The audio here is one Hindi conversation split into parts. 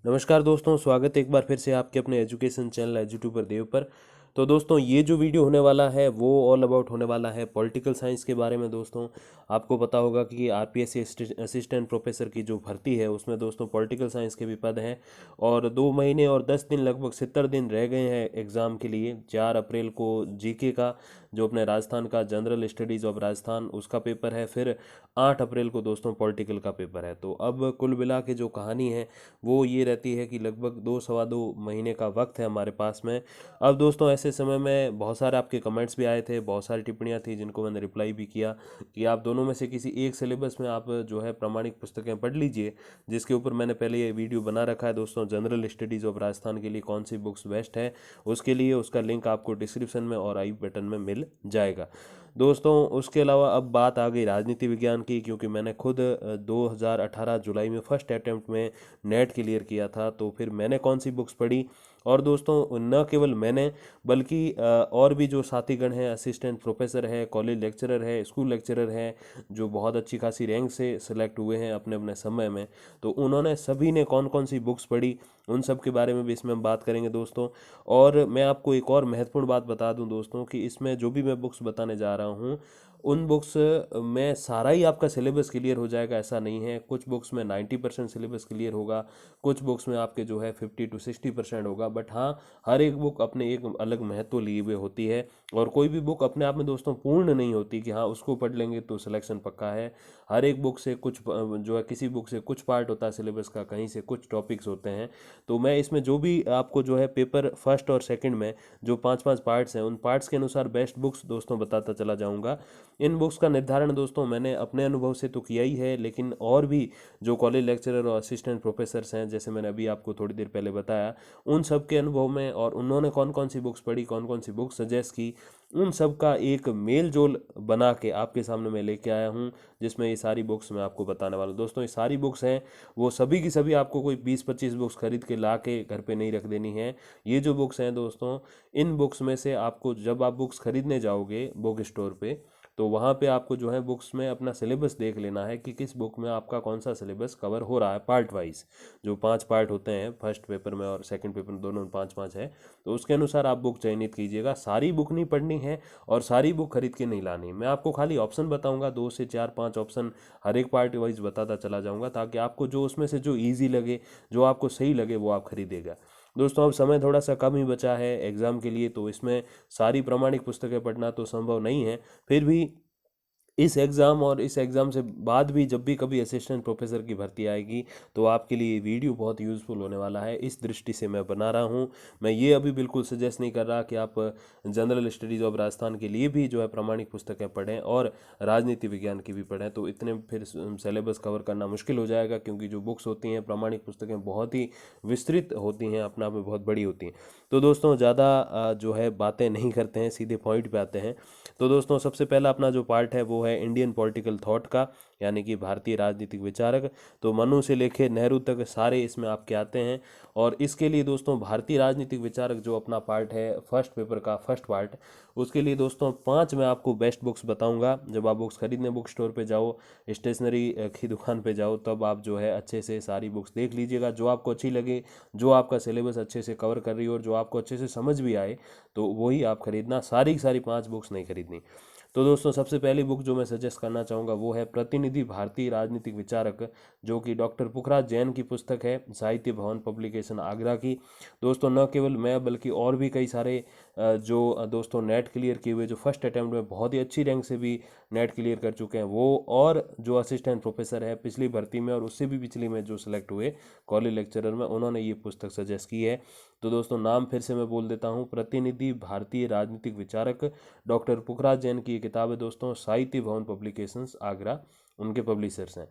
नमस्कार दोस्तों, स्वागत है एक बार फिर से आपके अपने एजुकेशन चैनल एजुट्यूबर देव पर। तो दोस्तों, ये जो वीडियो होने वाला है वो ऑल अबाउट होने वाला है पॉलिटिकल साइंस के बारे में। दोस्तों, आपको पता होगा कि आरपीएससी असिस्टेंट प्रोफेसर की जो भर्ती है उसमें दोस्तों पॉलिटिकल साइंस के भी पद हैं। और 2 महीने और 10 दिन, लगभग 70 दिन रह गए हैं एग्ज़ाम के लिए। 4 अप्रैल को जीके का, जो अपने राजस्थान का जनरल स्टडीज़ ऑफ राजस्थान, उसका पेपर है। फिर 8 अप्रैल को दोस्तों पॉलिटिकल का पेपर है। तो अब कुल मिला के जो कहानी है वो ये रहती है कि लगभग 2 सवा 2 महीने का वक्त है हमारे पास में। अब दोस्तों, ऐसे समय में बहुत सारे आपके कमेंट्स भी आए थे, बहुत सारी टिप्पणियां थी जिनको मैंने रिप्लाई भी किया कि आप दोनों में से किसी एक सिलेबस में आप जो है प्रामाणिक पुस्तकें पढ़ लीजिए, जिसके ऊपर मैंने पहले ये वीडियो बना रखा है दोस्तों। जनरल स्टडीज़ ऑफ राजस्थान के लिए कौन सी बुक्स बेस्ट है, उसके लिए उसका लिंक आपको डिस्क्रिप्शन में और आई बटन में मिल जाएगा दोस्तों। उसके अलावा अब बात आ गई राजनीति विज्ञान की, क्योंकि मैंने खुद 2018 जुलाई में फर्स्ट अटेम्प्ट में नेट क्लियर किया था। तो फिर मैंने कौन सी बुक्स पढ़ी, और दोस्तों न केवल मैंने बल्कि और भी जो साथीगण हैं, असिस्टेंट प्रोफेसर है, कॉलेज लेक्चरर है, स्कूल लेक्चरर हैं, जो बहुत अच्छी खासी रैंक से सिलेक्ट हुए हैं अपने अपने समय में, तो उन्होंने सभी ने कौन कौन सी बुक्स पढ़ी, उन सब के बारे में भी इसमें हम बात करेंगे दोस्तों। और मैं आपको एक और महत्वपूर्ण बात बता दूं दोस्तों कि इसमें जो भी मैं बुक्स बताने जा रहा हूँ, उन बुक्स में सारा ही आपका सिलेबस क्लियर हो जाएगा ऐसा नहीं है। कुछ बुक्स में 90% सिलेबस क्लियर होगा, कुछ बुक्स में आपके जो है 50 to 60% होगा। बट हाँ, हर एक बुक अपने एक अलग महत्व लिए हुए होती है। और कोई भी बुक अपने आप में दोस्तों पूर्ण नहीं होती कि हाँ उसको पढ़ लेंगे तो सिलेक्शन पक्का है। हर एक बुक से कुछ जो है, किसी बुक से कुछ पार्ट होता है सिलेबस का, कहीं से कुछ टॉपिक्स होते हैं। तो मैं इसमें जो भी आपको जो है पेपर फर्स्ट और सेकंड में जो 5 5 पार्ट्स हैं, उन पार्ट्स के अनुसार बेस्ट बुक्स दोस्तों बताता चला जाऊंगा। इन बुक्स का निर्धारण दोस्तों मैंने अपने अनुभव से तो किया ही है, लेकिन और भी जो कॉलेज लेक्चरर और असिस्टेंट प्रोफेसर्स हैं, जैसे मैंने अभी आपको थोड़ी देर पहले बताया, उन सब के अनुभव में और उन्होंने कौन कौन सी बुक्स पढ़ी, कौन कौन सी बुक्स सजेस्ट की, उन सब का एक मेल जोल बना के आपके सामने मैं लेके आया हूँ, जिसमें ये सारी बुक्स मैं आपको बताने वाला हूँ दोस्तों। ये सारी बुक्स हैं वो सभी की सभी आपको कोई 20 25 बुक्स खरीद के ला के घर पे नहीं रख देनी है। ये जो बुक्स हैं दोस्तों, इन बुक्स में से आपको, जब आप बुक्स खरीदने जाओगे बुक स्टोर पे, तो वहाँ पे आपको जो है बुक्स में अपना सिलेबस देख लेना है कि किस बुक में आपका कौन सा सिलेबस कवर हो रहा है पार्ट वाइज। जो 5 पार्ट होते हैं फर्स्ट पेपर में और सेकंड पेपर में, दोनों में 5 5 है। तो उसके अनुसार आप बुक चयनित कीजिएगा। सारी बुक नहीं पढ़नी है और सारी बुक खरीद के नहीं लानी। मैं आपको खाली ऑप्शन बताऊंगा, 2 से 4 5 ऑप्शन हर एक पार्ट वाइज बताता चला जाऊंगा, ताकि आपको जो उसमें से जो ईजी लगे, जो आपको सही लगे, वो आप खरीदेगा दोस्तों। अब समय थोड़ा सा कम ही बचा है एग्ज़ाम के लिए, तो इसमें सारी प्रामाणिक पुस्तकें पढ़ना तो संभव नहीं है। फिर भी इस एग्ज़ाम और इस एग्ज़ाम से बाद भी जब भी कभी असिस्टेंट प्रोफेसर की भर्ती आएगी, तो आपके लिए ये वीडियो बहुत यूज़फुल होने वाला है। इस दृष्टि से मैं बना रहा हूँ। मैं ये अभी बिल्कुल सजेस्ट नहीं कर रहा कि आप जनरल स्टडीज़ ऑफ राजस्थान के लिए भी जो है प्रामाणिक पुस्तकें पढ़ें और राजनीति विज्ञान की भी पढ़ें, तो इतने फिर सिलेबस कवर करना मुश्किल हो जाएगा, क्योंकि जो बुक्स होती हैं प्रामाणिक पुस्तकें बहुत ही विस्तृत होती हैं, अपने आप में बहुत बड़ी होती हैं। तो दोस्तों, ज़्यादा जो है बातें नहीं करते हैं, सीधे पॉइंट पे आते हैं। तो दोस्तों, सबसे पहला अपना जो पार्ट है वो है इंडियन पॉलिटिकल थॉट का, यानी कि भारतीय राजनीतिक विचारक। तो मनु से लेके नेहरू तक सारे इसमें आपके आते हैं। और इसके लिए दोस्तों भारतीय राजनीतिक विचारक जो अपना पार्ट है फर्स्ट पेपर का फर्स्ट पार्ट, उसके लिए दोस्तों 5 मैं आपको बेस्ट बुक्स बताऊंगा। जब आप बुक्स खरीदने बुक स्टोर पे जाओ, स्टेशनरी की दुकान पे जाओ, तब आप जो है अच्छे से सारी बुक्स देख लीजिएगा, जो आपको अच्छी लगे, जो आपका सिलेबस अच्छे से कवर कर रही हो और जो आपको अच्छे से समझ भी आए, तो वही आप खरीदना। सारी की सारी 5 बुक्स नहीं खरीदनी। तो दोस्तों, सबसे पहली बुक जो मैं सजेस्ट करना चाहूँगा वो है प्रतिनिधि भारतीय राजनीतिक विचारक, जो कि डॉक्टर पुखराज जैन की पुस्तक है, साहित्य भवन पब्लिकेशन आगरा की। दोस्तों, न केवल मैं बल्कि और भी कई सारे जो दोस्तों नेट क्लियर किए हुए, जो फर्स्ट अटैम्प्ट में बहुत ही अच्छी रैंक से भी नेट क्लियर कर चुके हैं वो, और जो असिस्टेंट प्रोफेसर है पिछली भर्ती में और उससे भी पिछली में जो सिलेक्ट हुए कॉलेज लेक्चरर में, उन्होंने ये पुस्तक सजेस्ट की है। तो दोस्तों, नाम फिर से मैं बोल देता हूँ, प्रतिनिधि भारतीय राजनीतिक विचारक, डॉक्टर पुखराज जैन की ये किताब है दोस्तों, साहित्य भवन पब्लिकेशंस आगरा, उनके पब्लिशर्स हैं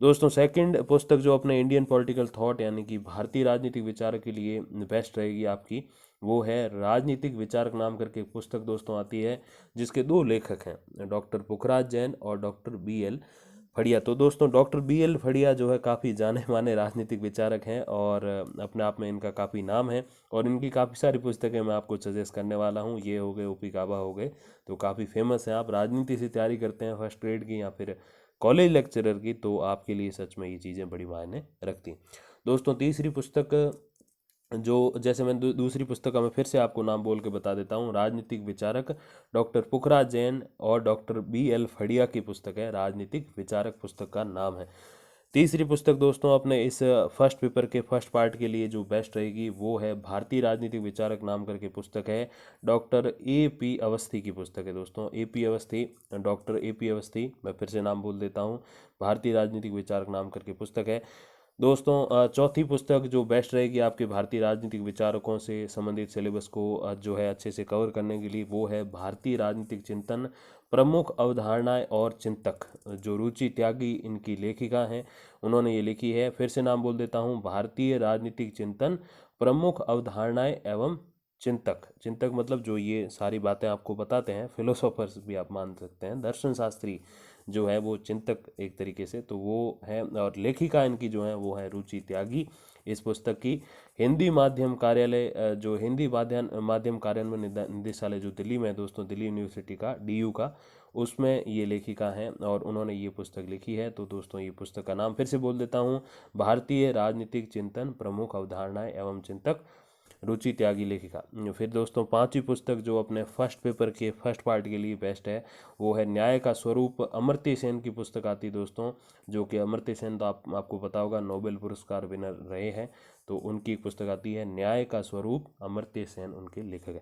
दोस्तों। सेकंड पुस्तक जो अपने इंडियन पॉलिटिकल थॉट, यानी कि भारतीय राजनीतिक विचारक के लिए बेस्ट रहेगी आपकी, वो है राजनीतिक विचारक नाम करके एक पुस्तक दोस्तों आती है, जिसके 2 लेखक हैं, डॉक्टर पुखराज जैन और डॉक्टर BL फड़िया। तो दोस्तों, डॉक्टर BL फड़िया जो है काफ़ी जाने माने राजनीतिक विचारक हैं, और अपने आप में इनका काफ़ी नाम है, और इनकी काफ़ी सारी पुस्तकें मैं आपको सजेस्ट करने वाला हूँ। ये हो गए, ओपी काबा हो गए, तो काफ़ी फेमस हैं। आप राजनीति से तैयारी करते हैं फर्स्ट ग्रेड की या फिर कॉलेज लेक्चरर की, तो आपके लिए सच में ये चीज़ें बड़ी मायने रखती हैं। दोस्तों तीसरी पुस्तक जो, जैसे मैं दूसरी पुस्तक का मैं फिर से आपको नाम बोल के बता देता हूँ, राजनीतिक विचारक डॉक्टर पुखराज जैन और डॉक्टर BL फड़िया की पुस्तक है। राजनीतिक विचारक पुस्तक का नाम है। तीसरी पुस्तक दोस्तों अपने इस फर्स्ट पेपर के फर्स्ट पार्ट के लिए जो बेस्ट रहेगी वो है भारतीय राजनीतिक विचारक नाम करके पुस्तक है। डॉक्टर AP अवस्थी की पुस्तक है दोस्तों। AP Awasthi, doctor AP Awasthi, मैं फिर से नाम बोल देता हूँ, भारतीय राजनीतिक विचारक नाम करके पुस्तक है। दोस्तों चौथी पुस्तक जो बेस्ट रहेगी आपके भारतीय राजनीतिक विचारकों से संबंधित सिलेबस को जो है अच्छे से कवर करने के लिए, वो है भारतीय राजनीतिक चिंतन, प्रमुख अवधारणाएं और चिंतक, जो रुचि त्यागी इनकी लेखिका हैं, उन्होंने ये लिखी है। फिर से नाम बोल देता हूँ, भारतीय राजनीतिक चिंतन, प्रमुख अवधारणाएं एवं चिंतक। चिंतक मतलब जो ये सारी बातें आपको बताते हैं, फिलोसोफर्स भी आप मान सकते हैं, दर्शन शास्त्री जो है वो चिंतक एक तरीके से, तो वो है। और लेखिका इनकी जो है वो है रुचि त्यागी। इस पुस्तक की हिंदी माध्यम कार्यालय जो हिंदी माध्यम कार्यान्वयन निदेशालय जो दिल्ली में है दोस्तों, दिल्ली यूनिवर्सिटी का DU का, उसमें ये लेखिका हैं और उन्होंने ये पुस्तक लिखी है। तो दोस्तों ये पुस्तक का नाम फिर से बोल देता हूँ, भारतीय राजनीतिक चिंतन, प्रमुख अवधारणाएं एवं चिंतक, रुचि त्यागी लेखिका। फिर दोस्तों पांचवी पुस्तक जो अपने फर्स्ट पेपर के फर्स्ट पार्ट के लिए बेस्ट है, वो है न्याय का स्वरूप। अमर्त्य सेन की पुस्तक आती है दोस्तों, जो कि अमर्त्य सेन तो आपको पता होगा नोबेल पुरस्कार विनर रहे हैं, तो उनकी एक पुस्तक आती है न्याय का स्वरूप, अमर्त्य सेन उनके लेखक है।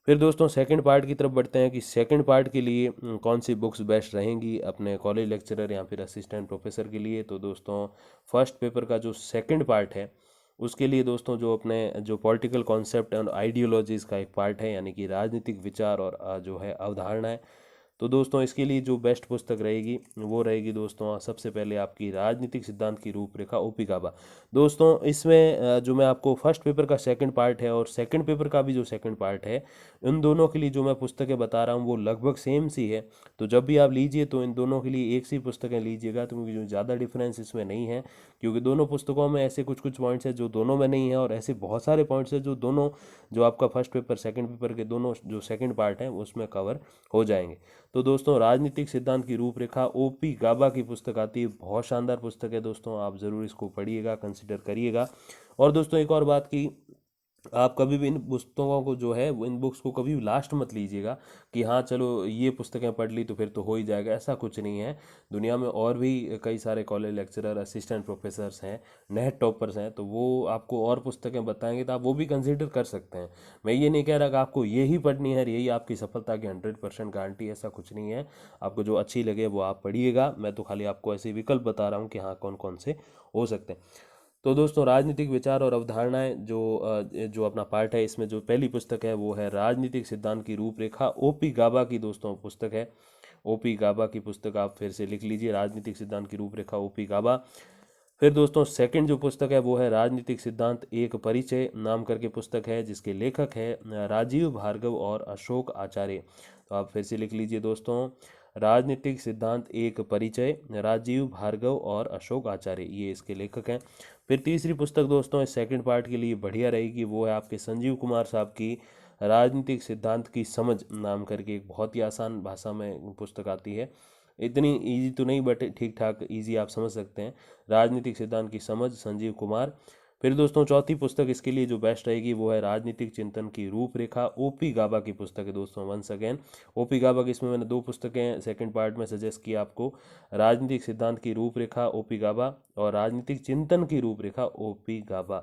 फिर दोस्तों सेकंड पार्ट की तरफ बढ़ते हैं कि सेकंड पार्ट के लिए कौन सी बुक्स बेस्ट रहेंगी अपने कॉलेज लेक्चरर या फिर असिस्टेंट प्रोफेसर के लिए। तो दोस्तों फर्स्ट पेपर का जो सेकंड पार्ट है उसके लिए दोस्तों जो अपने जो पॉलिटिकल कॉन्सेप्ट एंड आइडियोलॉजीज़ का एक पार्ट है, यानी कि राजनीतिक विचार और जो है अवधारणाएं, तो दोस्तों इसके लिए जो बेस्ट पुस्तक रहेगी वो रहेगी दोस्तों सबसे पहले आपकी राजनीतिक सिद्धांत की रूपरेखा, OP गाबा। दोस्तों इसमें जो मैं आपको फर्स्ट पेपर का सेकंड पार्ट है और सेकंड पेपर का भी जो सेकंड पार्ट है, इन दोनों के लिए जो मैं पुस्तकें बता रहा हूँ वो लगभग सेम सी है। तो जब भी आप लीजिए तो इन दोनों के लिए एक सी पुस्तकें लीजिएगा, तो क्योंकि जो ज़्यादा डिफरेंस इसमें नहीं है, क्योंकि दोनों पुस्तकों में ऐसे कुछ कुछ पॉइंट्स हैं जो दोनों में नहीं है, और ऐसे बहुत सारे पॉइंट्स हैं जो दोनों, जो आपका फर्स्ट पेपर सेकंड पेपर के दोनों जो सेकंड पार्ट हैं उसमें कवर हो जाएंगे। तो दोस्तों राजनीतिक सिद्धांत की रूपरेखा, OP गाबा की पुस्तक आती है, बहुत शानदार पुस्तक है दोस्तों, आप ज़रूर इसको पढ़िएगा, कंसिडर करिएगा। और दोस्तों एक और बात की, आप कभी भी इन पुस्तकों को जो है इन बुक्स को कभी भी लास्ट मत लीजिएगा कि हाँ चलो ये पुस्तकें पढ़ ली तो फिर तो हो ही जाएगा, ऐसा कुछ नहीं है। दुनिया में और भी कई सारे कॉलेज लेक्चरर, असिस्टेंट प्रोफेसर्स हैं, नेट टॉपर्स हैं, तो वो आपको और पुस्तकें बताएंगे तो आप वो भी कंसिडर कर सकते हैं। मैं ये नहीं कह रहा कि आपको यही पढ़नी है, यही आपकी सफलता की 100% गारंटी, ऐसा कुछ नहीं है। आपको जो अच्छी लगे वो आप पढ़िएगा, मैं तो खाली आपको ऐसे विकल्प बता रहा हूँ कि हाँ कौन कौन से हो सकते हैं। तो दोस्तों राजनीतिक विचार और अवधारणाएं जो अपना पार्ट है, इसमें जो पहली पुस्तक है वो है राजनीतिक सिद्धांत की रूपरेखा, OP गाबा की दोस्तों पुस्तक है। OP गाबा की पुस्तक आप फिर से लिख लीजिए, राजनीतिक सिद्धांत की रूपरेखा, OP गाबा। फिर दोस्तों सेकंड जो पुस्तक है वो है राजनीतिक सिद्धांत एक परिचय नाम करके पुस्तक है, जिसके लेखक है राजीव भार्गव और अशोक आचार्य। तो आप फिर से लिख लीजिए दोस्तों, राजनीतिक सिद्धांत एक परिचय, राजीव भार्गव और अशोक आचार्य, ये इसके लेखक हैं। फिर तीसरी पुस्तक दोस्तों इस सेकंड पार्ट के लिए बढ़िया रहेगी, वो है आपके संजीव कुमार साहब की राजनीतिक सिद्धांत की समझ नाम करके एक बहुत ही आसान भाषा में पुस्तक आती है, इतनी इजी तो नहीं बट ठीक ठाक इजी आप समझ सकते हैं, राजनीतिक सिद्धांत की समझ, संजीव कुमार। फिर दोस्तों चौथी पुस्तक इसके लिए जो बेस्ट रहेगी वो है राजनीतिक चिंतन की रूपरेखा, OP गाबा की पुस्तक है दोस्तों। वंस अगेन OP गाबा की इसमें मैंने दो पुस्तकें सेकंड पार्ट में सजेस्ट किया आपको, राजनीतिक सिद्धांत की रूपरेखा OP गाबा और राजनीतिक चिंतन की रूपरेखा OP गाबा।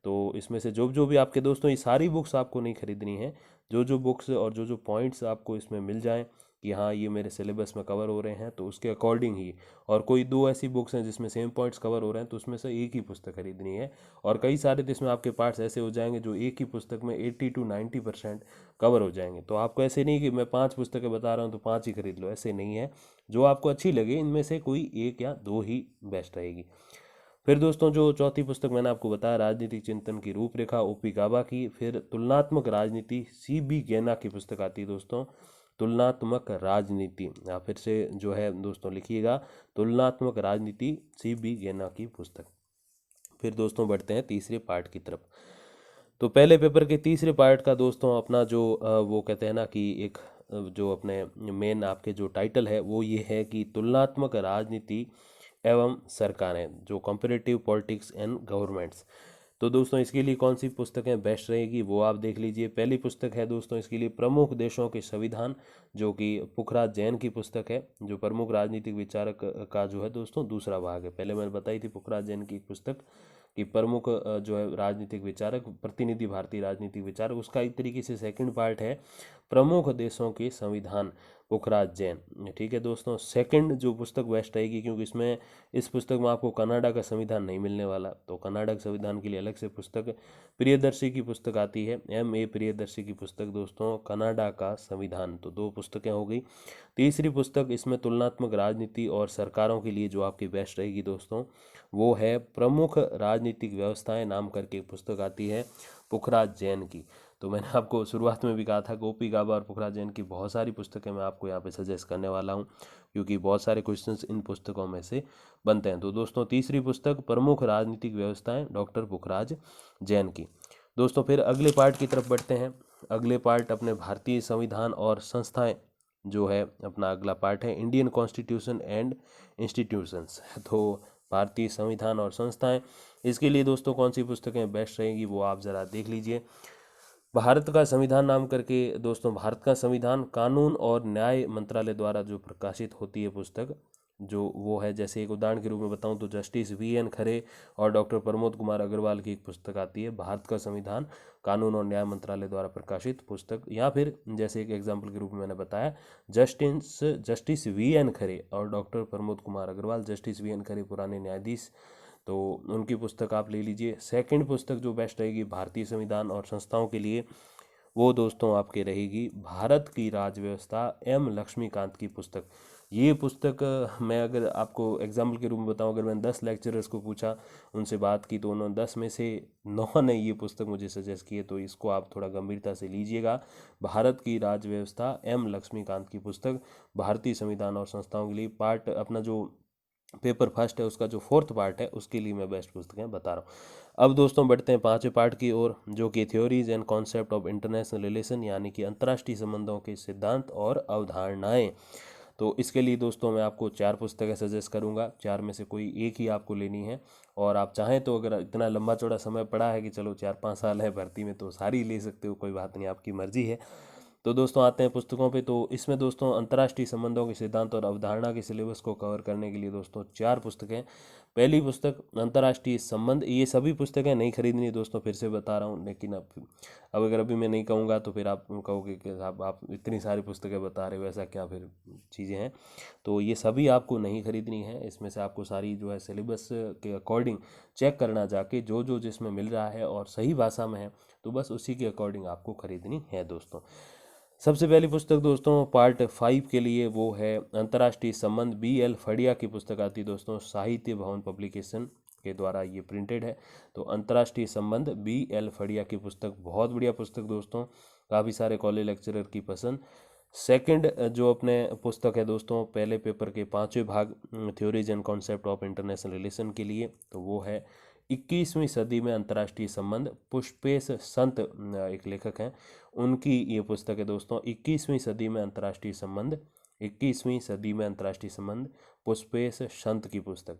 तो इसमें से जो जो भी आपके दोस्तों, ये सारी बुक्स आपको नहीं खरीदनी है, जो जो बुक्स और जो जो पॉइंट्स आपको इसमें मिल जाएं कि हाँ ये मेरे सिलेबस में कवर हो रहे हैं, तो उसके अकॉर्डिंग ही, और कोई दो ऐसी बुक्स हैं जिसमें सेम पॉइंट्स कवर हो रहे हैं तो उसमें से एक ही पुस्तक खरीदनी है, और कई सारे तो इसमें आपके पार्ट्स ऐसे हो जाएंगे जो एक ही पुस्तक में 80 to 90% कवर हो जाएंगे। तो आपको ऐसे नहीं कि मैं 5 पुस्तकें बता रहा हूँ तो 5 ही खरीद लो, ऐसे नहीं है, जो आपको अच्छी लगे इनमें से कोई एक या दो ही बेस्ट रहेगी। फिर दोस्तों जो चौथी पुस्तक मैंने आपको बताया, राजनीतिक चिंतन की रूपरेखा, OP गाबा की। फिर तुलनात्मक राजनीति, CB गैना की पुस्तक आती है दोस्तों, तुलनात्मक राजनीति, आप फिर से जो है दोस्तों लिखिएगा, तुलनात्मक राजनीति, CB गैना की पुस्तक। फिर दोस्तों बढ़ते हैं तीसरे पार्ट की तरफ। तो पहले पेपर के तीसरे पार्ट का दोस्तों अपना जो वो कहते हैं ना कि एक जो अपने मेन आपके जो टाइटल है वो ये है कि तुलनात्मक राजनीति एवं सरकारें, जो कंपैरेटिव पॉलिटिक्स एंड गवर्नमेंट्स। तो दोस्तों इसके लिए कौन सी पुस्तकें बेस्ट रहेगी वो आप देख लीजिए। पहली पुस्तक है दोस्तों इसके लिए प्रमुख देशों के संविधान, जो कि पुखराज जैन की पुस्तक है, जो प्रमुख राजनीतिक विचारक का जो है दोस्तों दूसरा भाग है। पहले मैंने बताई थी पुखराज जैन की एक पुस्तक कि प्रमुख जो है राजनीतिक विचारक, प्रतिनिधि भारतीय राजनीतिक विचारक, उसका एक तरीके से सेकंड पार्ट है प्रमुख देशों के संविधान, पुखराज जैन। ठीक है दोस्तों, सेकंड जो पुस्तक बेस्ट रहेगी, क्योंकि इसमें इस पुस्तक में आपको कनाडा का संविधान नहीं मिलने वाला, तो कनाडा के संविधान के लिए अलग से पुस्तक प्रियदर्शी की पुस्तक आती है, M.A. प्रियदर्शी की पुस्तक दोस्तों कनाडा का संविधान। तो दो पुस्तकें हो गई। तीसरी पुस्तक इसमें तुलनात्मक राजनीति और सरकारों के लिए जो आपकी बेस्ट रहेगी दोस्तों, वो है प्रमुख राजनीतिक व्यवस्थाएं नाम करके एक पुस्तक आती है पुखराज जैन की। तो मैंने आपको शुरुआत में भी कहा था गोपी गाबा और पुखराज जैन की बहुत सारी पुस्तकें मैं आपको यहाँ पे सजेस्ट करने वाला हूँ, क्योंकि बहुत सारे क्वेश्चंस इन पुस्तकों में से बनते हैं। तो दोस्तों तीसरी पुस्तक प्रमुख राजनीतिक व्यवस्थाएं डॉक्टर पुखराज जैन की। दोस्तों फिर अगले पार्ट की तरफ बढ़ते हैं। अगले पार्ट अपने भारतीय संविधान और संस्थाएं जो है अपना अगला पार्ट है, इंडियन कॉन्स्टिट्यूशन एंड इंस्टीट्यूशंस। तो भारतीय संविधान और संस्थाएं, इसके लिए दोस्तों कौन सी पुस्तकें बेस्ट रहेंगी वो आप ज़रा देख लीजिए। भारत का संविधान नाम करके दोस्तों, भारत का संविधान कानून और न्याय मंत्रालय द्वारा जो प्रकाशित होती है पुस्तक, जो वो है, जैसे एक उदाहरण के रूप में बताऊं तो जस्टिस V.N. खरे और डॉक्टर प्रमोद कुमार अग्रवाल की एक पुस्तक आती है भारत का संविधान कानून और न्याय मंत्रालय द्वारा प्रकाशित पुस्तक। या फिर जैसे एक एग्जाम्पल के रूप में मैंने बताया जस्टिस V.N. खरे और doctor Pramod Kumar Agarwal, justice V.N. Khare पुराने न्यायाधीश, तो उनकी पुस्तक आप ले लीजिए। सेकंड पुस्तक जो बेस्ट रहेगी भारतीय संविधान और संस्थाओं के लिए, वो दोस्तों आपके रहेगी भारत की राज व्यवस्था, M. लक्ष्मीकांत की पुस्तक। ये पुस्तक मैं अगर आपको एग्जाम्पल के रूप में बताऊं, अगर मैंने 10 लेक्चरर्स को पूछा, उनसे बात की, तो उन्होंने 10 में से 9 ने ये पुस्तक मुझे सजेस्ट की है। तो इसको आप थोड़ा गंभीरता से लीजिएगा। भारत की राज व्यवस्था, M. लक्ष्मीकांत की पुस्तक, भारतीय संविधान और संस्थाओं के लिए पार्ट अपना जो पेपर फर्स्ट है उसका जो फोर्थ पार्ट है उसके लिए मैं बेस्ट पुस्तकें बता रहा हूँ। अब दोस्तों बढ़ते हैं पांचवें पार्ट की ओर, जो कि theories and concept of international relation, यानी कि अंतर्राष्ट्रीय संबंधों के सिद्धांत और अवधारणाएं। तो इसके लिए दोस्तों मैं आपको 4 पुस्तकें सजेस्ट करूंगा, 4 में से कोई एक ही आपको लेनी है। और आप चाहें तो, अगर इतना लंबा चौड़ा समय पड़ा है कि चलो 4-5 साल है भर्ती में, तो सारी ले सकते हो, कोई बात नहीं, आपकी मर्जी है। तो दोस्तों आते हैं पुस्तकों पे। तो इसमें दोस्तों अंतर्राष्ट्रीय संबंधों के सिद्धांत और अवधारणा के सिलेबस को कवर करने के लिए दोस्तों 4 पुस्तकें। पहली पुस्तक अंतर्राष्ट्रीय संबंध, ये सभी पुस्तकें नहीं खरीदनी दोस्तों, फिर से बता रहा हूँ, लेकिन अब अगर अभी मैं नहीं कहूँगा तो फिर आप कहोगे कि साहब आप इतनी सारी पुस्तकें बता रहे हो, ऐसा क्या फिर चीज़ें हैं। तो ये सभी आपको नहीं खरीदनी है, इसमें से आपको सारी जो है सिलेबस के अकॉर्डिंग चेक करना जाके, जो जो जिसमें मिल रहा है और सही भाषा में है, तो बस उसी के अकॉर्डिंग आपको खरीदनी है दोस्तों। सबसे पहली पुस्तक दोस्तों पार्ट 5 के लिए वो है अंतर्राष्ट्रीय संबंध, B.L. फड़िया की पुस्तक आती है दोस्तों, साहित्य भवन पब्लिकेशन के द्वारा ये प्रिंटेड है। तो अंतर्राष्ट्रीय संबंध B.L. फड़िया की पुस्तक बहुत बढ़िया पुस्तक दोस्तों, काफ़ी सारे कॉलेज लेक्चरर की पसंद। सेकंड जो अपने पुस्तक है दोस्तों पहले पेपर के 5वें भाग, theories and concept of international relation के लिए, तो वो है 21वीं सदी में अंतर्राष्ट्रीय संबंध, पुष्पेश संत एक लेखक हैं, उनकी ये पुस्तक है दोस्तों, 21वीं सदी में अंतर्राष्ट्रीय संबंध, 21वीं सदी में अंतर्राष्ट्रीय संबंध, पुष्पेश संत की पुस्तक।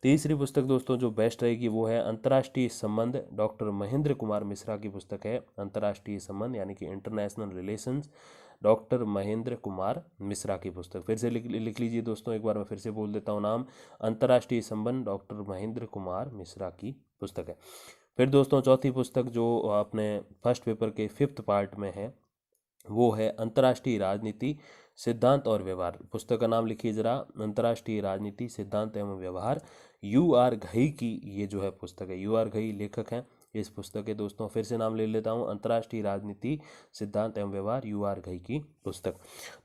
तीसरी पुस्तक दोस्तों जो बेस्ट रहेगी वो है अंतर्राष्ट्रीय संबंध, डॉक्टर महेंद्र कुमार मिश्रा की पुस्तक है, अंतर्राष्ट्रीय संबंध यानी कि international relations, doctor Mahendra Kumar Mishra की पुस्तक। फिर से लिख लीजिए दोस्तों, एक बार मैं फिर से बोल देता हूँ नाम, अंतर्राष्ट्रीय संबंध, डॉक्टर महेंद्र कुमार मिश्रा की पुस्तक है। फिर दोस्तों चौथी पुस्तक जो अपने फर्स्ट पेपर के 5th पार्ट में है, वो है अंतर्राष्ट्रीय राजनीति, सिद्धांत और व्यवहार। पुस्तक का नाम लिखिए जरा, अंतर्राष्ट्रीय राजनीति, सिद्धांत एवं व्यवहार, U.R. घई की ये जो है पुस्तक है, U.R. घई लेखक हैं इस पुस्तक के दोस्तों। फिर से नाम ले लेता हूँ, अंतर्राष्ट्रीय राजनीति, सिद्धांत एवं व्यवहार, U.R. घई की पुस्तक।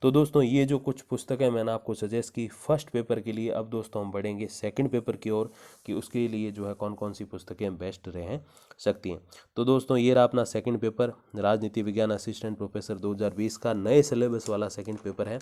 तो दोस्तों ये जो कुछ पुस्तकें मैंने आपको सजेस्ट की फर्स्ट पेपर के लिए, अब दोस्तों हम बढ़ेंगे सेकंड पेपर की ओर कि उसके लिए जो है कौन कौन सी पुस्तकें बेस्ट रह सकती हैं। तो दोस्तों ये रहा अपना सेकंड पेपर, राजनीति विज्ञान असिस्टेंट प्रोफेसर 2020 का नए सिलेबस वाला सेकंड पेपर है।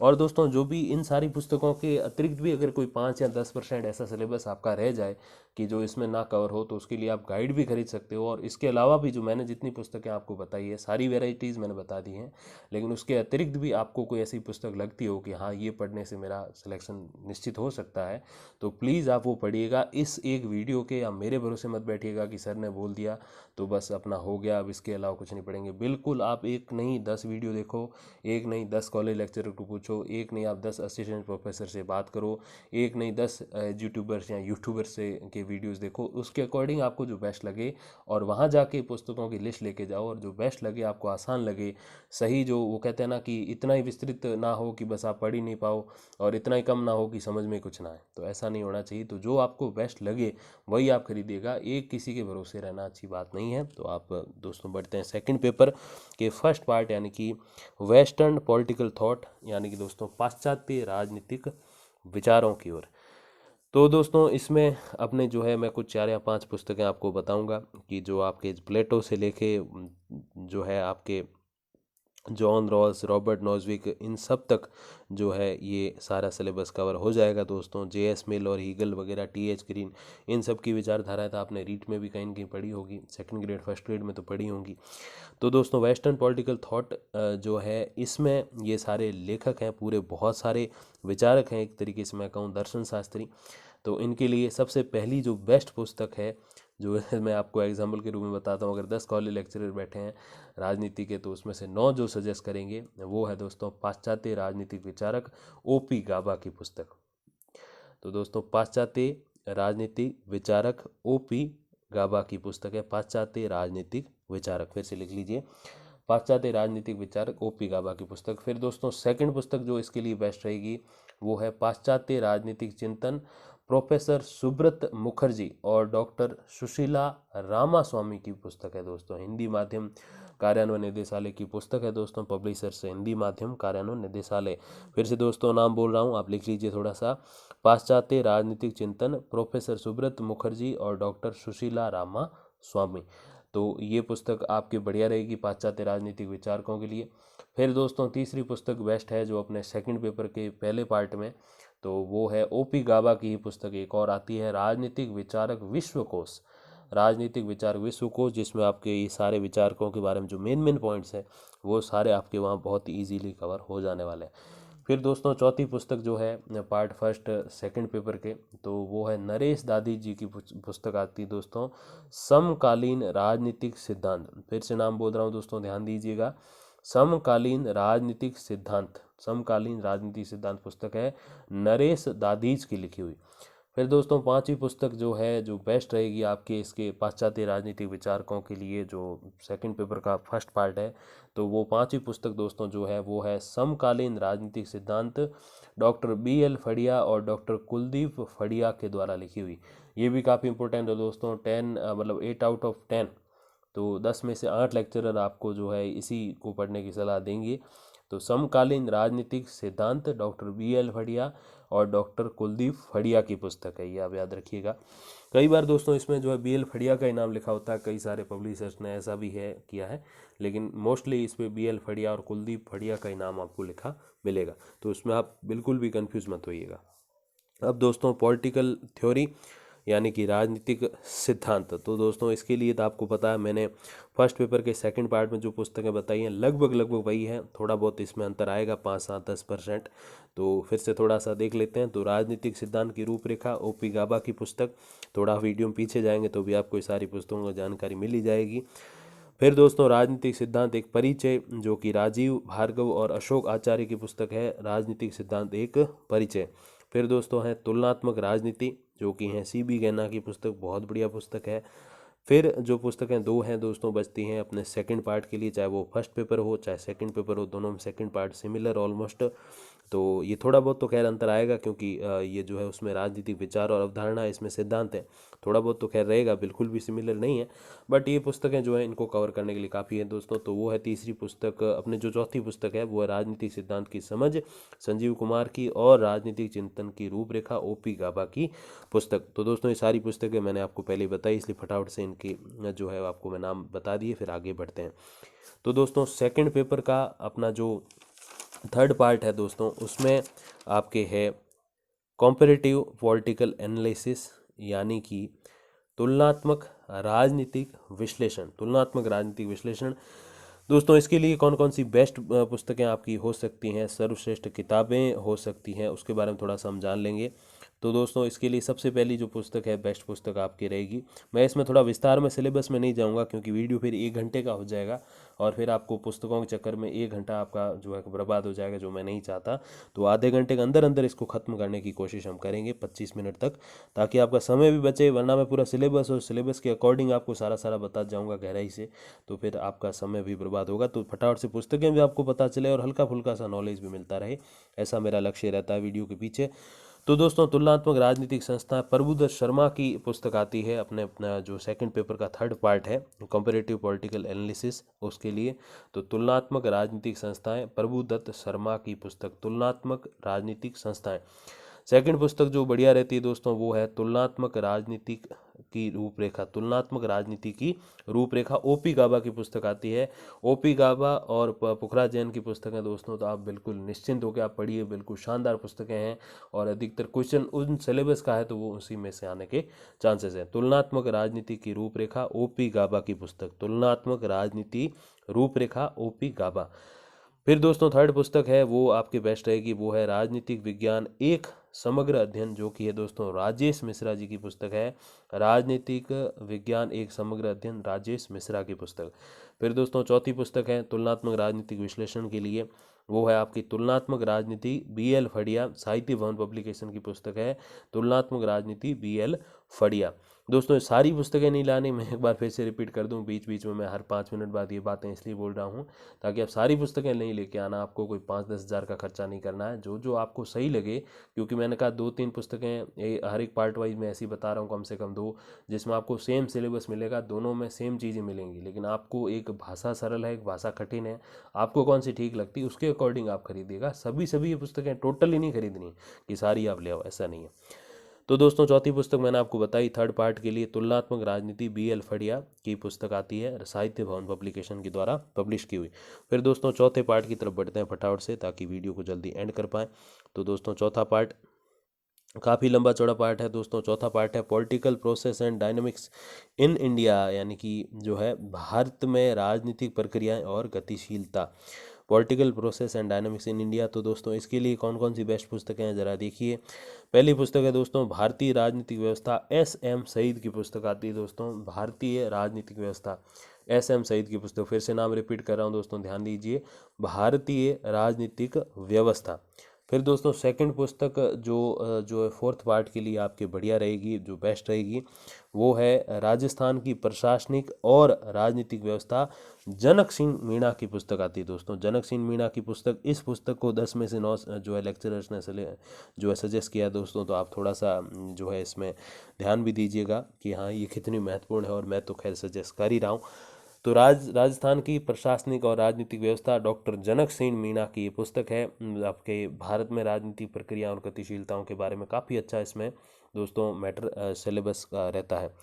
और दोस्तों जो भी इन सारी पुस्तकों के अतिरिक्त भी अगर कोई 5 या 10% ऐसा सिलेबस आपका रह जाए कि जो इसमें ना कवर हो, तो उसके लिए आप गाइड भी खरीद खरीद सकते हो। और इसके अलावा भी जो मैंने जितनी पुस्तकें आपको बताई है सारी वेराइटीज़ मैंने बता दी हैं, लेकिन उसके अतिरिक्त भी आपको कोई ऐसी पुस्तक लगती हो कि हाँ ये पढ़ने से मेरा सिलेक्शन निश्चित हो सकता है, तो प्लीज़ आप वो पढ़िएगा। इस एक वीडियो के या मेरे भरोसे मत बैठिएगा कि सर ने बोल दिया तो बस अपना हो गया, अब इसके अलावा कुछ नहीं पढ़ेंगे। बिल्कुल आप एक नहीं 10 वीडियो देखो, एक नहीं 10 कॉलेज लेक्चरर को पूछो, एक नहीं आप 10 असिस्टेंट प्रोफेसर से बात करो, एक नहीं 10 यूट्यूबर्स या यूट्यूबर्स से के वीडियोस देखो, उसके अकॉर्डिंग आपको जो बेस्ट लगे और वहाँ जाके पुस्तकों की लिस्ट लेके जाओ, और जो बेस्ट लगे आपको आसान लगे, सही जो वो कहते हैं ना कि इतना ही विस्तृत ना हो कि बस आप पढ़ ही नहीं पाओ और इतना ही कम ना हो कि समझ में कुछ ना आए, तो ऐसा नहीं होना चाहिए। तो जो आपको बेस्ट लगे वही आप खरीदिएगा, एक किसी के भरोसे रहना अच्छी बात नहीं है। तो आप दोस्तों बढ़ते हैं सेकंड पेपर के फर्स्ट पार्ट यानी कि वेस्टर्न पॉलिटिकल थॉट, यानी कि दोस्तों पाश्चात्य राजनीतिक विचारों की ओर। तो दोस्तों इसमें अपने जो है मैं कुछ 4 या 5 पुस्तकें आपको बताऊंगा कि जो आपके प्लेटो से लेके जो है आपके जॉन रॉल्स, रॉबर्ट नॉज़विक, इन सब तक जो है ये सारा सिलेबस कवर हो जाएगा दोस्तों। जे.एस. मिल और हीगल वगैरह, टी.एच. ग्रीन, इन सब की विचारधाराएं तो आपने रीट में भी कहीं न कहीं पढ़ी होगी, सेकंड ग्रेड फर्स्ट ग्रेड में तो पढ़ी होंगी। तो दोस्तों वेस्टर्न पॉलिटिकल थॉट जो है इसमें ये सारे लेखक हैं, पूरे बहुत सारे विचारक हैं, एक तरीके से मैं कहूँ दर्शन शास्त्री। तो इनके लिए सबसे पहली जो बेस्ट पुस्तक है, जो है मैं आपको एग्जाम्पल के रूप में बताता हूँ, अगर 10 कॉलेज लेक्चरर बैठे हैं राजनीति के तो उसमें से 9 जो सजेस्ट करेंगे वो है दोस्तों पाश्चात्य राजनीतिक विचारक ओ.पी. गाबा की पुस्तक। तो दोस्तों पाश्चात्य राजनीतिक विचारक ओ.पी. गाबा की पुस्तक है, पाश्चात्य राजनीतिक विचारक, फिर से लिख लीजिए, पाश्चात्य राजनीतिक विचारक ओ.पी. गाबा की पुस्तक। फिर दोस्तों सेकंड पुस्तक जो इसके लिए बेस्ट रहेगी वो है पाश्चात्य राजनीतिक चिंतन, प्रोफेसर सुब्रत मुखर्जी और डॉक्टर सुशीला रामास्वामी की पुस्तक है दोस्तों, हिंदी माध्यम कार्यान्वयन निदेशालय की पुस्तक है दोस्तों, पब्लिशर से हिंदी माध्यम कार्यान्वयन निदेशालय। फिर से दोस्तों नाम बोल रहा हूँ, आप लिख लीजिए थोड़ा सा, पाश्चात्य राजनीतिक चिंतन, प्रोफेसर सुब्रत मुखर्जी और डॉक्टर सुशीला रामा स्वामी। तो ये पुस्तक आपकी बढ़िया रहेगी पाश्चात्य राजनीतिक विचारकों के लिए। फिर दोस्तों तीसरी पुस्तक बेस्ट है जो अपने सेकंड पेपर के पहले पार्ट में, तो वो है ओ.पी. गाबा की ही पुस्तक एक और आती है, राजनीतिक विचारक विश्वकोश, राजनीतिक विचारक विश्वकोश, जिसमें आपके ये सारे विचारकों के बारे में जो मेन मेन पॉइंट्स हैं वो सारे आपके वहाँ बहुत ईजीली कवर हो जाने वाले हैं। फिर दोस्तों चौथी पुस्तक जो है पार्ट फर्स्ट सेकंड पेपर के, तो वो है नरेश दादी जी की पुस्तक आती है दोस्तों, समकालीन राजनीतिक सिद्धांत। फिर से नाम बोल रहा हूँ दोस्तों, ध्यान दीजिएगा, समकालीन राजनीतिक सिद्धांत, समकालीन राजनीतिक सिद्धांत पुस्तक है नरेश दादीज की लिखी हुई। फिर दोस्तों पांचवी पुस्तक जो है जो बेस्ट रहेगी आपके इसके पाश्चात्य राजनीतिक विचारकों के लिए, जो सेकंड पेपर का फर्स्ट पार्ट है, तो वो पांचवी पुस्तक दोस्तों जो है वो है समकालीन राजनीतिक सिद्धांत, डॉक्टर बी.एल. फड़िया और डॉक्टर कुलदीप फड़िया के द्वारा लिखी हुई। ये भी काफ़ी इंपॉर्टेंट है दोस्तों, 10 मतलब 8 आउट ऑफ 10, तो 10 में से 8 लेक्चरर आपको जो है इसी को पढ़ने की सलाह देंगे। तो समकालीन राजनीतिक सिद्धांत, डॉक्टर बी.एल. फड़िया और डॉक्टर कुलदीप फड़िया की पुस्तक है, ये आप याद रखिएगा। कई बार दोस्तों इसमें जो है बी.एल. फड़िया का ही नाम लिखा होता है, कई सारे पब्लिशर्स ने ऐसा भी है किया है, लेकिन मोस्टली इसमें बी.एल. फड़िया और कुलदीप फड़िया का ही नाम आपको लिखा मिलेगा, तो उसमें आप बिल्कुल भी कंफ्यूज मत होइएगा। अब दोस्तों पॉलिटिकल थ्योरी यानी कि राजनीतिक सिद्धांत, तो दोस्तों इसके लिए तो आपको पता है मैंने फर्स्ट पेपर के सेकंड पार्ट में जो पुस्तकें बताई हैं लगभग वही है, थोड़ा बहुत इसमें अंतर आएगा 5-7-10%, तो फिर से थोड़ा सा देख लेते हैं। तो राजनीतिक सिद्धांत की रूपरेखा ओ.पी. गाबा की पुस्तक, थोड़ा वीडियो में पीछे जाएंगे तो भी आपको सारी पुस्तकों की जानकारी मिल ही जाएगी। फिर दोस्तों राजनीतिक सिद्धांत एक परिचय, जो कि राजीव भार्गव और अशोक आचार्य की पुस्तक है, राजनीतिक सिद्धांत एक परिचय। फिर दोस्तों है तुलनात्मक राजनीति, जो कि हैं सी.बी. गैना की पुस्तक, बहुत बढ़िया पुस्तक है। फिर जो पुस्तकें दो हैं दोस्तों बचती हैं अपने सेकंड पार्ट के लिए, चाहे वो फर्स्ट पेपर हो चाहे सेकंड पेपर हो, दोनों में सेकंड पार्ट सिमिलर ऑलमोस्ट, तो ये थोड़ा बहुत तो खैर अंतर आएगा क्योंकि ये जो है उसमें राजनीतिक विचार और अवधारणा, इसमें सिद्धांत है, थोड़ा बहुत तो खैर रहेगा, बिल्कुल भी सिमिलर नहीं है, बट ये पुस्तकें जो है इनको कवर करने के लिए काफ़ी है दोस्तों। तो वो है तीसरी पुस्तक, अपने जो चौथी पुस्तक है वो है राजनीतिक सिद्धांत की समझ, संजीव कुमार की, और राजनीतिक चिंतन की रूपरेखा ओ.पी. गाबा की पुस्तक। तो दोस्तों ये सारी पुस्तकें मैंने आपको पहले ही बताई, इसलिए फटाफट से इनकी जो है आपको मैं नाम बता दिए, फिर आगे बढ़ते हैं। तो दोस्तों सेकंड पेपर का अपना जो थर्ड पार्ट है दोस्तों, उसमें आपके है कॉम्परेटिव पॉलिटिकल एनालिसिस, यानी कि तुलनात्मक राजनीतिक विश्लेषण, तुलनात्मक राजनीतिक विश्लेषण। दोस्तों इसके लिए कौन कौन सी बेस्ट पुस्तकें आपकी हो सकती हैं, सर्वश्रेष्ठ किताबें हो सकती हैं, उसके बारे में थोड़ा सा हम जान लेंगे। तो दोस्तों इसके लिए सबसे पहली जो पुस्तक है, बेस्ट पुस्तक आपकी रहेगी। मैं इसमें थोड़ा विस्तार में सिलेबस में नहीं जाऊंगा क्योंकि वीडियो फिर 1 घंटे का हो जाएगा और फिर आपको पुस्तकों के चक्कर में 1 घंटा आपका जो है बर्बाद हो जाएगा, जो मैं नहीं चाहता। तो आधे घंटे के अंदर अंदर इसको ख़त्म करने की कोशिश हम करेंगे 25 मिनट तक, ताकि आपका समय भी बचे। वरना मैं पूरा सिलेबस और सिलेबस के अकॉर्डिंग आपको सारा सारा बता जाऊँगा गहराई से, तो फिर आपका समय भी बर्बाद होगा। तो फटाफट से पुस्तकें भी आपको पता चले और हल्का फुल्का सा नॉलेज भी मिलता रहे, ऐसा मेरा लक्ष्य रहता है वीडियो के पीछे। तो दोस्तों तुलनात्मक राजनीतिक संस्था, प्रभुदत्त शर्मा की पुस्तक आती है, अपना जो सेकंड पेपर का 3rd पार्ट है, कंपैरेटिव पॉलिटिकल एनालिसिस, उसके लिए। तो तुलनात्मक राजनीतिक संस्थाएं, प्रभुदत्त शर्मा की पुस्तक तुलनात्मक राजनीतिक संस्थाएं। सेकंड पुस्तक जो बढ़िया रहती है दोस्तों वो है तुलनात्मक राजनीतिक की रूपरेखा, तुलनात्मक राजनीति की रूपरेखा, ओपी गाबा की पुस्तक आती है। ओपी गाबा और पुखराज जैन की पुस्तकें दोस्तों, तो आप बिल्कुल निश्चिंत होकर आप पढ़िए, बिल्कुल शानदार पुस्तकें हैं और अधिकतर क्वेश्चन उन सिलेबस का है तो वो उसी में से आने के चांसेस हैं। तुलनात्मक राजनीति की रूपरेखा, ओपी गाबा की पुस्तक, तुलनात्मक राजनीति रूपरेखा, ओपी गाबा। फिर दोस्तों 3rd पुस्तक है वो आपकी बेस्ट रहेगी, वो है राजनीतिक विज्ञान एक समग्र अध्ययन, जो कि है दोस्तों राजेश मिश्रा जी की पुस्तक है। राजनीतिक विज्ञान एक समग्र अध्ययन, राजेश मिश्रा की पुस्तक। फिर दोस्तों 4थी पुस्तक है तुलनात्मक राजनीतिक विश्लेषण के लिए, वो है आपकी तुलनात्मक राजनीति, BL फड़िया, साहित्य भवन पब्लिकेशन की पुस्तक है तुलनात्मक राजनीति, BL फड़िया। दोस्तों ये सारी पुस्तकें नहीं लानी, मैं एक बार फिर से रिपीट कर दूं, बीच बीच में मैं हर 5 मिनट बाद ये बातें इसलिए बोल रहा हूं ताकि आप सारी पुस्तकें नहीं लेके आना, आपको कोई 5-10 हज़ार का खर्चा नहीं करना है, जो जो आपको सही लगे। क्योंकि मैंने कहा 2-3 पुस्तकें हर एक पार्ट वाइज में ऐसी बता रहा हूँ, कम से कम 2, जिसमें आपको सेम सिलेबस मिलेगा, दोनों में सेम चीज़ें मिलेंगी, लेकिन आपको एक भाषा सरल है, एक भाषा कठिन है, आपको कौन सी ठीक लगती है उसके अकॉर्डिंग आप खरीदिएगा। सभी ये पुस्तकें टोटली नहीं खरीदनी कि सारी आप ले आओ, ऐसा नहीं है। तो दोस्तों 4थी पुस्तक मैंने आपको बताई 3rd पार्ट के लिए, तुलनात्मक राजनीति, BL फड़िया की पुस्तक आती है, साहित्य भवन पब्लिकेशन के द्वारा पब्लिश की हुई। फिर दोस्तों 4थे पार्ट की तरफ बढ़ते हैं फटाफट से, ताकि वीडियो को जल्दी एंड कर पाएँ। तो दोस्तों 4था पार्ट काफ़ी लंबा चौड़ा पार्ट है दोस्तों। 4था पार्ट है political process and dynamics in India, यानी कि जो है भारत में राजनीतिक प्रक्रियाएं और गतिशीलता, political process and dynamics in India. तो दोस्तों इसके लिए कौन कौन सी बेस्ट पुस्तकें हैं ज़रा देखिए। पहली पुस्तक है दोस्तों भारतीय राजनीतिक व्यवस्था, SM सईद की पुस्तक आती है दोस्तों, भारतीय राजनीतिक व्यवस्था, SM सईद की पुस्तक। फिर से नाम रिपीट कर रहा हूँ दोस्तों, ध्यान दीजिए, भारतीय राजनीतिक व्यवस्था। फिर दोस्तों सेकंड पुस्तक जो 4th पार्ट के लिए आपके बढ़िया रहेगी, जो बेस्ट रहेगी, वो है राजस्थान की प्रशासनिक और राजनीतिक व्यवस्था, जनक सिंह मीणा की पुस्तक आती है दोस्तों, जनक सिंह मीणा की पुस्तक। इस पुस्तक को 10 में से 9 जो है लेक्चरर्स ने जो है सजेस्ट किया दोस्तों, तो आप थोड़ा सा जो है इसमें ध्यान भी दीजिएगा कि हाँ ये कितनी महत्वपूर्ण है, और मैं तो खैर सजेस्ट कर ही रहा हूँ। तो राजस्थान की प्रशासनिक और राजनीतिक व्यवस्था, डॉक्टर जनक सिंह मीणा की ये पुस्तक है। आपके भारत में राजनीतिक प्रक्रिया और गतिशीलताओं के बारे में काफ़ी अच्छा इसमें दोस्तों मैटर सिलेबस का रहता है।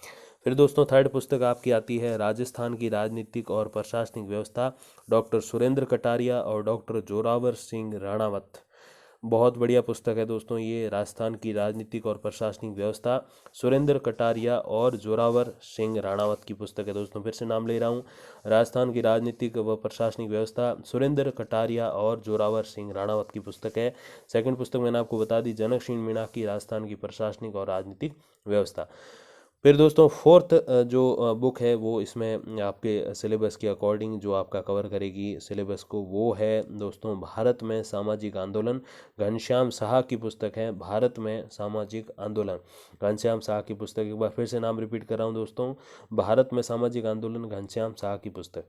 फिर दोस्तों 3rd पुस्तक आपकी आती है राजस्थान की राजनीतिक और प्रशासनिक व्यवस्था, डॉक्टर सुरेंद्र कटारिया और डॉक्टर जोरावर सिंह राणावत। बहुत बढ़िया पुस्तक है दोस्तों ये, राजस्थान की राजनीतिक और प्रशासनिक व्यवस्था, सुरेंद्र कटारिया और जोरावर सिंह राणावत की पुस्तक है दोस्तों। फिर से नाम ले रहा हूँ, राजस्थान की राजनीतिक व प्रशासनिक व्यवस्था, सुरेंद्र कटारिया और जोरावर सिंह राणावत की पुस्तक है। सेकंड पुस्तक मैंने आपको बता दी, जनक सिंह मीणा की राजस्थान की प्रशासनिक और राजनीतिक व्यवस्था। फिर दोस्तों 4th जो बुक है वो इसमें आपके सिलेबस के अकॉर्डिंग जो आपका कवर करेगी सिलेबस को, वो है दोस्तों भारत में सामाजिक आंदोलन, घनश्याम साहा की पुस्तक है, भारत में सामाजिक आंदोलन, घनश्याम साहा की पुस्तक। एक बार फिर से नाम रिपीट कर रहा हूँ दोस्तों, भारत में सामाजिक आंदोलन, घनश्याम साहा की पुस्तक।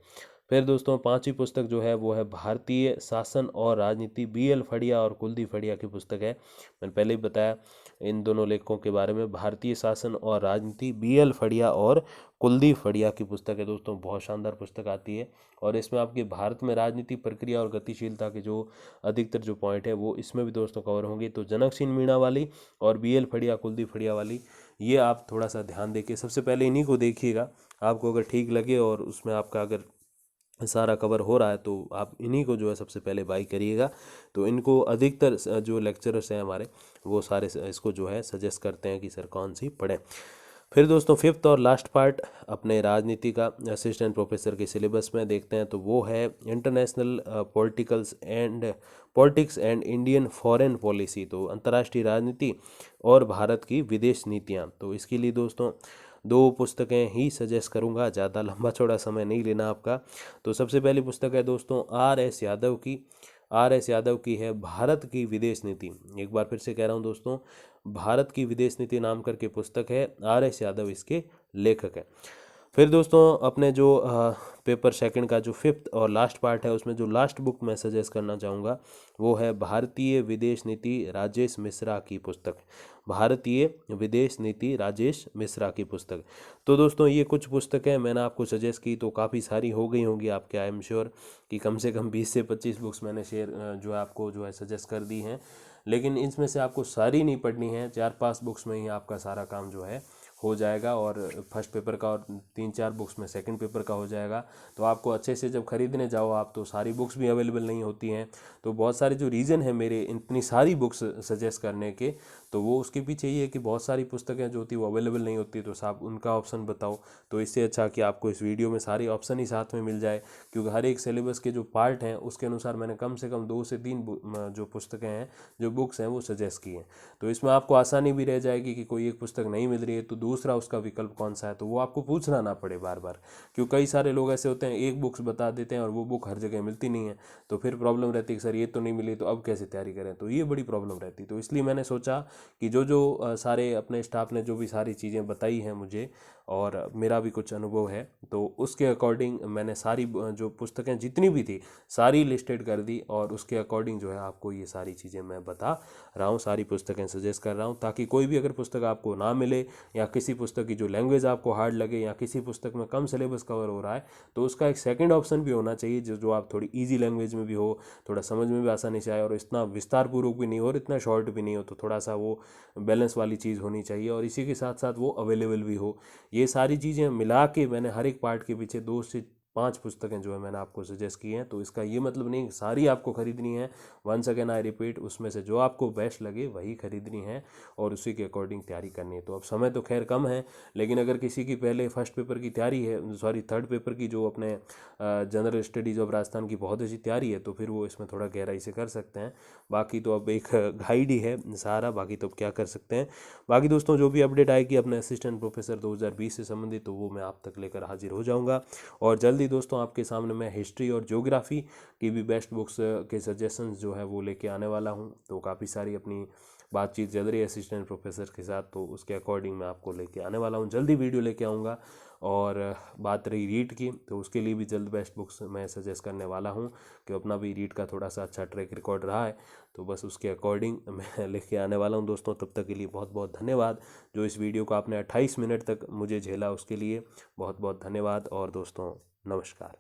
फिर दोस्तों 5वीं पुस्तक जो है वो है भारतीय शासन और राजनीति, BL फड़िया और कुलदीप फड़िया की पुस्तक है। मैंने पहले ही बताया इन दोनों लेखकों के बारे में, भारतीय शासन और राजनीति, BL फड़िया और कुलदीप फड़िया की पुस्तक है दोस्तों, बहुत शानदार पुस्तक आती है। और इसमें आपके भारत में राजनीतिक प्रक्रिया और गतिशीलता के जो अधिकतर जो पॉइंट है वो इसमें भी दोस्तों कवर होंगे। तो जनक सिंह मीणा वाली और BL फड़िया, कुलदीप फड़िया वाली, ये आप थोड़ा सा ध्यान देके सबसे पहले इन्हीं को देखिएगा। आपको अगर ठीक लगे और उसमें आपका अगर सारा कवर हो रहा है तो आप इन्हीं को जो है सबसे पहले बाई करिएगा। तो इनको अधिकतर जो लेक्चरर्स हैं हमारे वो सारे इसको जो है सजेस्ट करते हैं कि सर कौन सी पढ़ें। फिर दोस्तों फिफ्थ और लास्ट पार्ट अपने राजनीति का असिस्टेंट प्रोफेसर के सिलेबस में देखते हैं, तो वो है international politics and Indian foreign policy, तो अंतर्राष्ट्रीय राजनीति और भारत की विदेश नीतियाँ। तो इसके लिए दोस्तों दो पुस्तकें ही सजेस्ट करूँगा, ज़्यादा लंबा चौड़ा समय नहीं लेना आपका। तो सबसे पहली पुस्तक है दोस्तों आर एस यादव की है भारत की विदेश नीति। एक बार फिर से कह रहा हूँ दोस्तों, भारत की विदेश नीति नाम करके पुस्तक है, आर एस यादव इसके लेखक हैं। फिर दोस्तों अपने जो पेपर सेकंड का जो फिफ्थ और लास्ट पार्ट है, उसमें जो लास्ट बुक मैं सजेस्ट करना चाहूँगा वो है भारतीय विदेश नीति राजेश मिश्रा की पुस्तक। भारतीय विदेश नीति राजेश मिश्रा की पुस्तक। तो दोस्तों ये कुछ पुस्तकें मैंने आपको सजेस्ट की, तो काफ़ी सारी हो गई होंगी आपके, आई एम श्योर कि कम से कम 20 से 25 बुक्स मैंने जो है आपको जो है सजेस्ट कर दी हैं। लेकिन इसमें से आपको सारी नहीं पढ़नी है, 4-5 बुक्स में ही आपका सारा काम जो है हो जाएगा, और फर्स्ट पेपर का और 3-4 बुक्स में सेकंड पेपर का हो जाएगा। तो आपको अच्छे से जब खरीदने जाओ आप, तो सारी बुक्स भी अवेलेबल नहीं होती हैं। तो बहुत सारे जो रीज़न है मेरे इतनी सारी बुक्स सजेस्ट करने के, तो वो उसके पीछे ये है कि बहुत सारी पुस्तकें जो होती है वो अवेलेबल नहीं होती, तो साहब उनका ऑप्शन बताओ। तो इससे अच्छा कि आपको इस वीडियो में सारी ऑप्शन ही साथ में मिल जाए, क्योंकि हर एक सिलेबस के जो पार्ट हैं उसके अनुसार मैंने कम से कम 2 से 3 जो पुस्तकें हैं, जो बुक्स हैं वो सजेस्ट की हैं। तो इसमें आपको आसानी भी रह जाएगी कि कोई एक पुस्तक नहीं मिल रही है तो दूसरा उसका विकल्प कौन सा है, तो वो आपको पूछना ना पड़े बार बार। क्योंकि कई सारे लोग ऐसे होते हैं, एक बुक्स बता देते हैं और वो बुक हर जगह मिलती नहीं है, तो फिर प्रॉब्लम रहती है कि सर ये तो नहीं मिली, तो अब कैसे तैयारी करें, तो ये बड़ी प्रॉब्लम रहती। तो इसलिए मैंने सोचा कि जो जो सारे अपने स्टाफ ने जो भी सारी चीज़ें बताई हैं मुझे, और मेरा भी कुछ अनुभव है, तो उसके अकॉर्डिंग मैंने सारी जो पुस्तकें जितनी भी थी सारी लिस्टेड कर दी, और उसके अकॉर्डिंग जो है आपको ये सारी चीज़ें मैं बता रहा हूँ, सारी पुस्तकें सजेस्ट कर रहा हूँ, ताकि कोई भी अगर पुस्तक आपको ना मिले, या किसी पुस्तक की जो लैंग्वेज आपको हार्ड लगे, या किसी पुस्तक में कम सिलेबस कवर हो रहा है, तो उसका एक सेकंड ऑप्शन भी होना चाहिए जो आप थोड़ी ईजी लैंग्वेज में भी हो, थोड़ा समझ में भी आसानी से आए, और इतना विस्तार पूर्वक भी नहीं हो और इतना शॉर्ट भी नहीं हो, तो थोड़ा सा वो बैलेंस वाली चीज़ होनी चाहिए, और इसी के साथ साथ वो अवेलेबल भी हो। ये सारी चीज़ें मिला के मैंने हर एक पार्ट के पीछे 2 से 5 पुस्तकें जो है मैंने आपको सजेस्ट की हैं। तो इसका ये मतलब नहीं सारी आपको खरीदनी है, वंस अगेन आई रिपीट, उसमें से जो आपको बेस्ट लगे वही खरीदनी है, और उसी के अकॉर्डिंग तैयारी करनी है। तो अब समय तो खैर कम है, लेकिन अगर किसी की पहले फर्स्ट पेपर की तैयारी है, सॉरी थर्ड पेपर की जो अपने जनरल स्टडीज़ ऑफ राजस्थान की बहुत अच्छी तैयारी है, तो फिर वो इसमें थोड़ा गहराई से कर सकते हैं। बाकी तो अब एक गाइड ही है सारा, बाकी तो अब क्या कर सकते हैं। बाकी दोस्तों जो भी अपडेट आएगी अपने असिस्टेंट प्रोफेसर 2020 से संबंधित, तो वो मैं आप तक लेकर हाजिर हो जाऊंगा। और जल्दी दोस्तों आपके सामने मैं हिस्ट्री और ज्योग्राफी की भी बेस्ट बुक्स के सजेशंस जो है वो लेके आने वाला हूं। तो काफ़ी सारी अपनी बातचीत चल रही है असिस्टेंट प्रोफेसर के साथ, तो उसके अकॉर्डिंग मैं आपको लेके आने वाला हूं, जल्दी वीडियो लेके आऊँगा। और बात रही रीड की, तो उसके लिए भी जल्द बेस्ट बुक्स मैं सजेस्ट करने वाला हूं, कि अपना भी रीड का थोड़ा सा अच्छा ट्रैक रिकॉर्ड रहा है, तो बस उसके अकॉर्डिंग मैं लेके आने वाला हूं दोस्तों। तब तक के लिए बहुत बहुत धन्यवाद। जो इस वीडियो को आपने 28 मिनट तक मुझे झेला उसके लिए बहुत बहुत धन्यवाद, और दोस्तों नमस्कार।